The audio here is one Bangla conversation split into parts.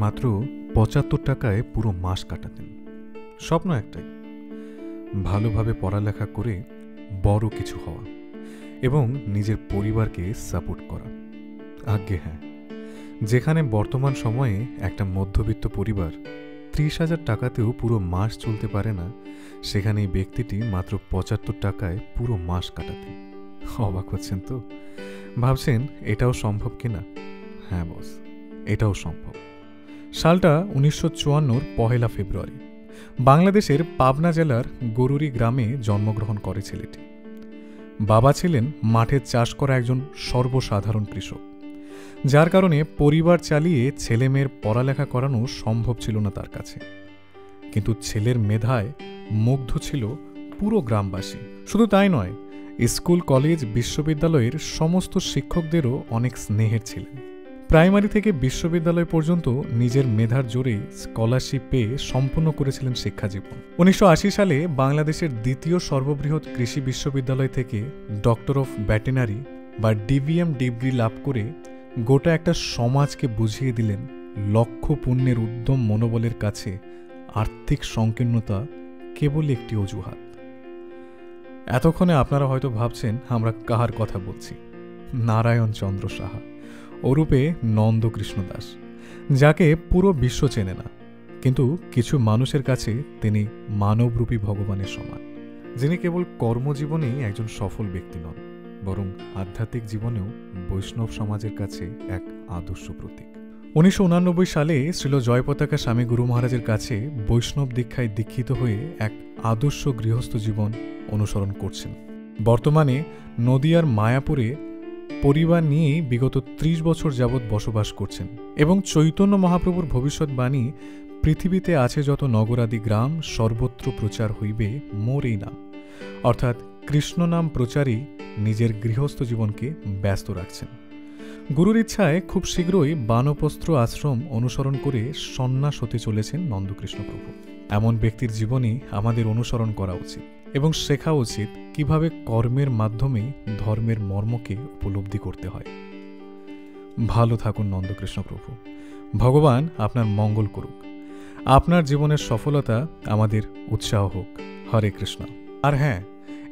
মাত্র ৭৫ টাকায় পুরো মাস কাটাতেন। স্বপ্ন একটাই, ভালোভাবে পড়ালেখা করে বড় কিছু হওয়া এবং নিজের পরিবারকে সাপোর্ট করা। আজ্ঞে হ্যাঁ, যেখানে বর্তমান সময়ে একটা মধ্যবিত্ত পরিবার ৩০,০০০ টাকাতেও পুরো মাস চলতে পারে না, সেখানে এই ব্যক্তিটি মাত্র ৭৫ টাকায় পুরো মাস কাটাতেন। অবাক হচ্ছেন তো? ভাবছেন এটাও সম্ভব কিনা? হ্যাঁ বস, এটাও সম্ভব। সালটা ১৯৫৪ পহেলা ফেব্রুয়ারি। বাংলাদেশের পাবনা জেলার গরুরি গ্রামে জন্মগ্রহণ করে ছেলেটি। বাবা ছিলেন মাঠে চাষ করা একজন সর্বসাধারণ কৃষক, যার কারণে পরিবার চালিয়ে ছেলেমেয়ের পড়ালেখা করানো সম্ভব ছিল না তার কাছে। কিন্তু ছেলের মেধায় মুগ্ধ ছিল পুরো গ্রামবাসী। শুধু তাই নয়, স্কুল, কলেজ, বিশ্ববিদ্যালয়ের সমস্ত শিক্ষকদেরও অনেক স্নেহের ছিলেন। প্রাইমারি থেকে বিশ্ববিদ্যালয় পর্যন্ত নিজের মেধার জোরেই স্কলারশিপ পেয়ে সম্পন্ন করেছিলেন শিক্ষাজীবন। ১৯৮০ সালে বাংলাদেশের দ্বিতীয় সর্ববৃহৎ কৃষি বিশ্ববিদ্যালয় থেকে ডক্টর অফ ভেটেরিনারি বা ডিভিএম ডিগ্রি লাভ করে গোটা একটা সমাজকে বুঝিয়ে দিলেন লক্ষ্য পূর্ণের উদ্যম মনোবলের কাছে আর্থিক সংকীর্ণতা কেবল একটি অজুহাত। এতক্ষণে আপনারা হয়তো ভাবছেন আমরা কাহার কথা বলছি। নারায়ণ চন্দ্র সাহা ওরূপে নন্দকৃষ্ণ দাস, যাকে পুরো বিশ্ব চেনে না, কিন্তু কিছু মানুষের কাছে তিনি মানবরূপী ভগবানের সমান, যিনি কেবল কর্মজীবনেই একজন সফল ব্যক্তি নন, বরং আধ্যাত্মিক জীবনেও বৈষ্ণব সমাজের কাছে এক আদর্শ প্রতীক। ১৯৮৯ সালে শ্রীল জয়পতাকা স্বামী গুরু মহারাজের কাছে বৈষ্ণব দীক্ষায় দীক্ষিত হয়ে এক আদর্শ গৃহস্থ জীবন অনুসরণ করছেন। বর্তমানে নদিয়ার মায়াপুরে পরিবার নিয়েই বিগত ৩০ বছর যাবৎ বসবাস করছেন এবং চৈতন্য মহাপ্রভুর ভবিষ্যৎবাণী, পৃথিবীতে আছে যত নগরাদি গ্রাম সর্বত্র প্রচার হইবে মোর এই নাম, অর্থাৎ কৃষ্ণ নাম প্রচারই নিজের গৃহস্থ জীবনকে ব্যস্ত রাখছেন। গুরুর ইচ্ছায় খুব শীঘ্রই বানপ্রস্থ আশ্রম অনুসরণ করে সন্ন্যাস হতে চলেছেন নন্দকৃষ্ণ প্রভু। এমন ব্যক্তির জীবনই আমাদের অনুসরণ করা উচিত এবং শেখা উচিত কিভাবে কর্মের মাধ্যমে ধর্মের মর্মকে উপলব্ধি করতে হয়। ভালো থাকুন নন্দকৃষ্ণ প্রভু। ভগবান আপনার মঙ্গল করুক। আপনার জীবনের সফলতা আমাদের উৎসাহ হোক। হরে কৃষ্ণ। আর হ্যাঁ,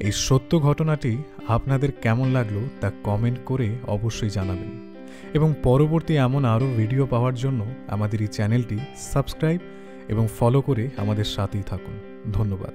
এই সত্য ঘটনাটি আপনাদের কেমন লাগলো তা কমেন্ট করে অবশ্যই জানাবেন এবং পরবর্তী এমন আরও ভিডিও পাওয়ার জন্য আমাদের এই চ্যানেলটি সাবস্ক্রাইব এবং ফলো করে আমাদের সাথেই থাকুন। ধন্যবাদ।